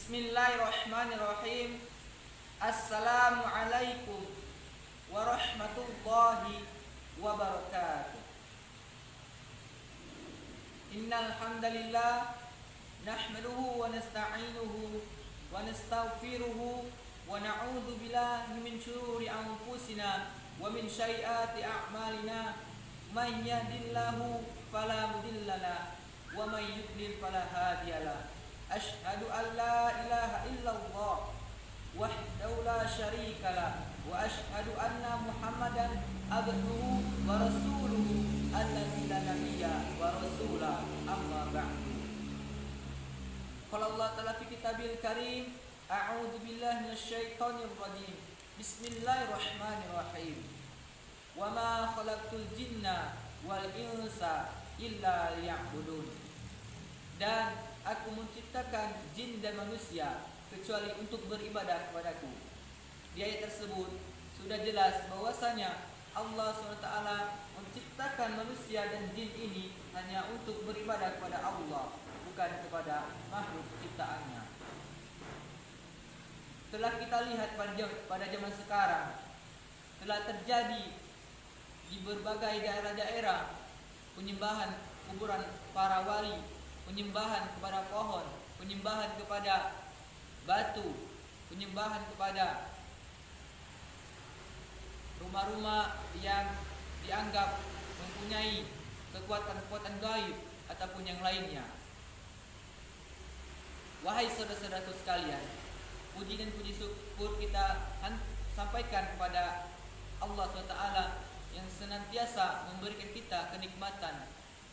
Bismillahirrahmanirrahim. Assalamualaikum warahmatullahi wabarakatuh. Innal hamdalillah nahmaduhu wa nasta'inuhu wa nastaghfiruhu wa na'udzu billahi min shururi anfusina wa min sayyiati a'malina. May yahdihillahu fala mudhillalah wa may yudlil fala hadiyalah. Asyhadu an la ilaha illallah wahdahu la syarikalah wa asyhadu anna Muhammadan abduhu wa rasuluhu alladzi la nabiyya wa rasula amma ba'du. Qala Allah ta'ala fi kitabil karim, a'udzu billahi minasyaitonir rajim. Bismillahirrahmanirrahim. Wa ma khalaqtul jinna wal insa illa liya'budun. Dan aku menciptakan jin dan manusia kecuali untuk beribadah kepadaku. Di ayat tersebut sudah jelas bahwasanya Allah SWT menciptakan manusia dan jin ini hanya untuk beribadah kepada Allah, bukan kepada makhluk ciptaannya. Telah kita lihat pada zaman sekarang telah terjadi di berbagai daerah-daerah penyembahan kuburan para wali, penyembahan kepada pohon, penyembahan kepada batu, penyembahan kepada rumah-rumah yang dianggap mempunyai kekuatan-kekuatan gaib ataupun yang lainnya. Wahai saudara-saudaraku sekalian, puji dan puji syukur kita sampaikan kepada Allah SWT yang senantiasa memberikan kita kenikmatan,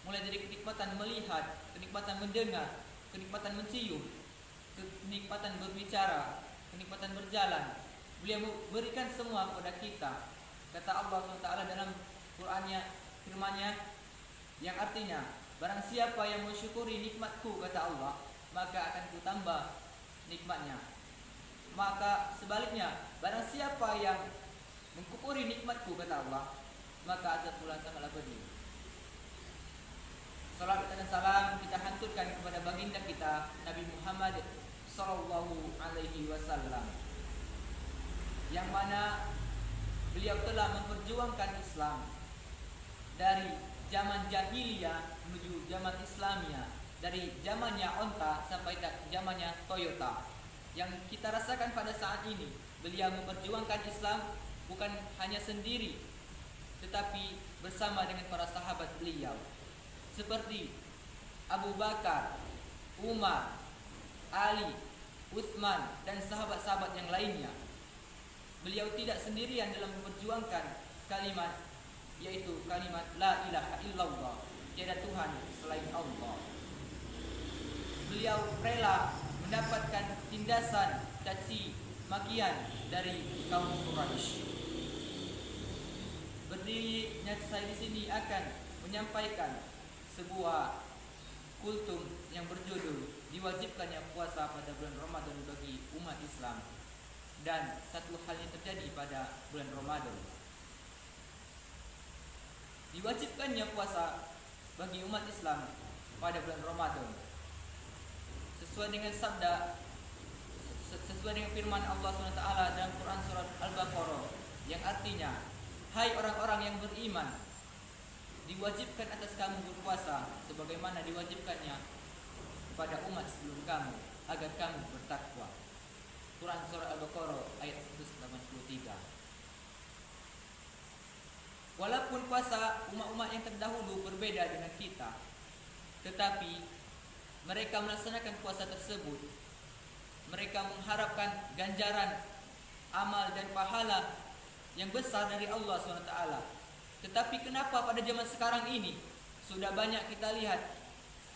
mulai dari kenikmatan melihat, kenikmatan mendengar, kenikmatan mencium, kenikmatan berbicara, kenikmatan berjalan. Beliau memberikan semua kepada kita. Kata Allah SWT dalam Qur'annya, firman-Nya yang artinya, barang siapa yang mensyukuri nikmatku, kata Allah, maka akan kutambah nikmatnya. Maka sebaliknya, barang siapa yang mengkufuri nikmatku, kata Allah, maka azab pula sangatlah pedih. Salam dan salam kita hanturkan kepada baginda kita Nabi Muhammad sallallahu alaihi wasallam, yang mana beliau telah memperjuangkan Islam dari zaman jahiliyah menuju zaman Islamiyah, dari zamannya onta sampai zamannya Toyota. Yang kita rasakan pada saat ini, beliau memperjuangkan Islam bukan hanya sendiri, tetapi bersama dengan para sahabat beliau, seperti Abu Bakar, Umar, Ali, Utsman, dan sahabat-sahabat yang lainnya. Beliau tidak sendirian dalam memperjuangkan kalimat, yaitu kalimat la ilaha illallah, tiada Tuhan selain Allah. Beliau rela mendapatkan tindasan, caci makian dari kaum Quraisy. Berdirinya saya di sini akan menyampaikan sebuah kultum yang berjudul diwajibkannya puasa pada bulan Ramadan bagi umat Islam, dan satu hal yang terjadi pada bulan Ramadan. Diwajibkannya puasa bagi umat Islam pada bulan Ramadan sesuai dengan firman Allah SWT dalam Quran surat Al-Baqarah, yang artinya, hai orang-orang yang beriman, diwajibkan atas kamu berpuasa sebagaimana diwajibkannya kepada umat sebelum kamu, agar kamu bertakwa. Quran surah Al-Baqarah ayat 183. Walaupun puasa umat-umat yang terdahulu berbeda dengan kita, tetapi mereka melaksanakan puasa tersebut, mereka mengharapkan ganjaran, amal dan pahala yang besar dari Allah SWT. Tetapi kenapa pada zaman sekarang ini sudah banyak kita lihat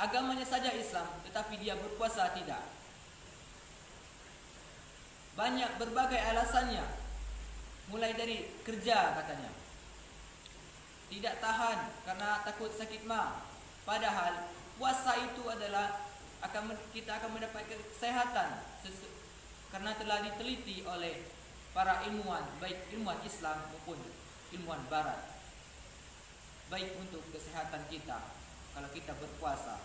agamanya saja Islam, tetapi dia berpuasa tidak? Banyak berbagai alasannya, mulai dari kerja katanya, tidak tahan karena takut sakit ma. Padahal puasa itu adalah kita akan mendapat kesehatan karena telah diteliti oleh para ilmuwan, baik ilmuwan Islam maupun ilmuwan Barat, baik untuk kesehatan kita kalau kita berpuasa.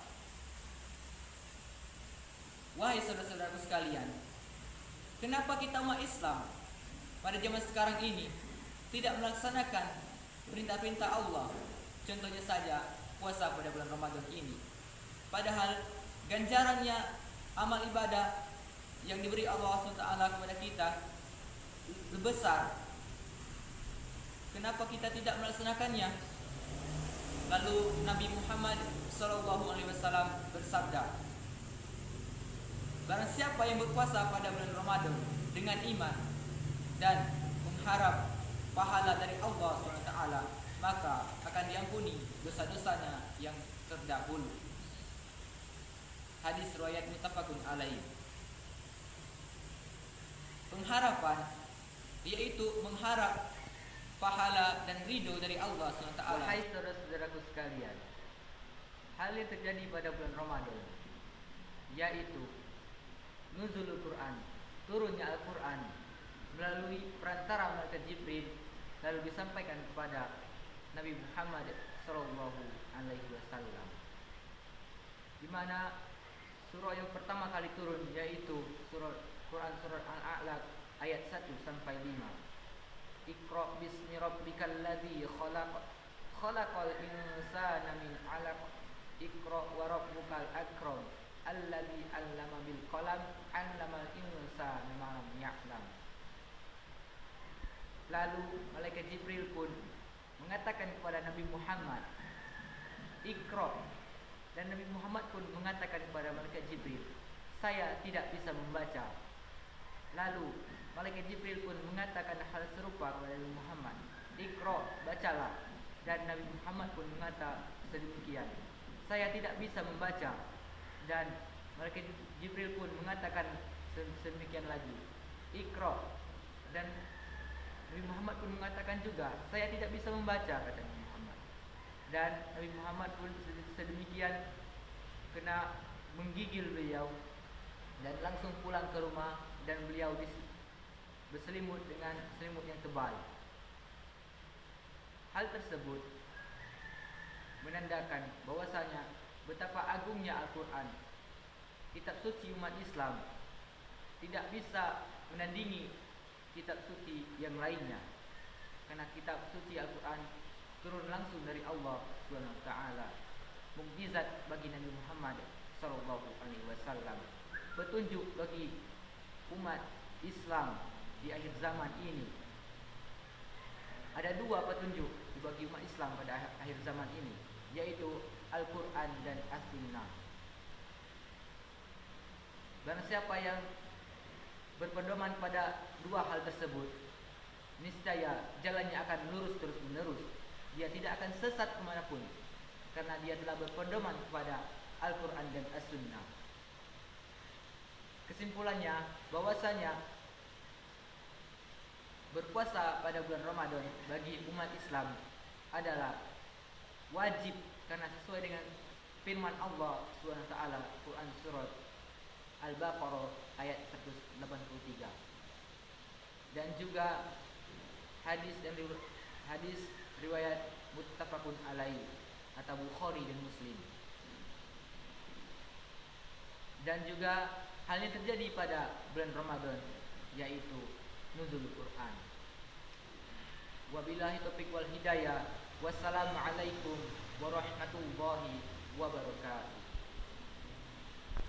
Wahai saudara-saudaraku sekalian, kenapa kita umat Islam pada zaman sekarang ini tidak melaksanakan perintah-perintah Allah? Contohnya saja puasa pada bulan Ramadan ini. Padahal ganjarannya amal ibadah yang diberi Allah SWT kepada kita lebih besar. Kenapa kita tidak melaksanakannya? Lalu Nabi Muhammad SAW bersabda, barang siapa yang berpuasa pada bulan Ramadan dengan iman dan mengharap pahala dari Allah SWT, maka akan diampuni dosa-dosanya yang terdahulu. Hadis riwayat muttafaqun alaih. Pengharapan yaitu mengharap pahala dan ridho dari Allah SWT. Wahai saudara-saudaraku sekalian, hal yang terjadi pada bulan Ramadan yaitu nuzulul Quran, turunnya Al-Quran melalui perantara malaikat Jibril, lalu disampaikan kepada Nabi Muhammad SAW, di mana surah yang pertama kali turun yaitu surah Quran surah Al-A'la ayat 1 sampai 5. Iqra bismi rabbikal ladzi khalaq, khalaqal insana min 'alaq, Iqra wa rabbukal akram, alladzi 'allama bil qalam, 'allamal insana ma lam ya'lam. Lalu malaikat Jibril pun mengatakan kepada Nabi Muhammad, Iqra, dan Nabi Muhammad pun mengatakan kepada malaikat Jibril, saya tidak bisa membaca. Lalu malaikat Jibril pun mengatakan hal serupa kepada Nabi Muhammad, Iqra, bacalah. Dan Nabi Muhammad pun mengatakan sedemikian, saya tidak bisa membaca. Dan malaikat Jibril pun mengatakan sedemikian lagi, Iqra. Dan Nabi Muhammad pun mengatakan juga, saya tidak bisa membaca, kata Nabi Muhammad. Dan Nabi Muhammad pun sedemikian kena menggigil beliau dan langsung pulang ke rumah, dan beliau berselimut dengan selimut yang tebal. Hal tersebut menandakan bahwasanya betapa agungnya Al-Quran, kitab suci umat Islam, tidak bisa menandingi kitab suci yang lainnya, karena kitab suci Al-Quran turun langsung dari Allah SWT, mukjizat bagi Nabi Muhammad SAW, petunjuk bagi umat Islam di akhir zaman ini. Ada dua petunjuk bagi umat Islam pada akhir zaman ini, yaitu Al-Quran dan As-Sunnah. Barang siapa yang berpedoman pada dua hal tersebut, niscaya jalannya akan lurus terus menerus. Dia tidak akan sesat kemanapun, karena dia telah berpedoman kepada Al-Quran dan As-Sunnah. Kesimpulannya bahwasanya berpuasa pada bulan Ramadan bagi umat Islam adalah wajib, karena sesuai dengan firman Allah SWT, Quran surat Al-Baqarah ayat 183, dan juga hadis riwayat muttafaqun alaih atau Bukhari dan Muslim. Dan juga hal yang terjadi pada bulan Ramadan yaitu nuzul Quran. Wabillahi taufiq wal hidayah. Wassalamualaikum warahmatullahi wabarakatuh.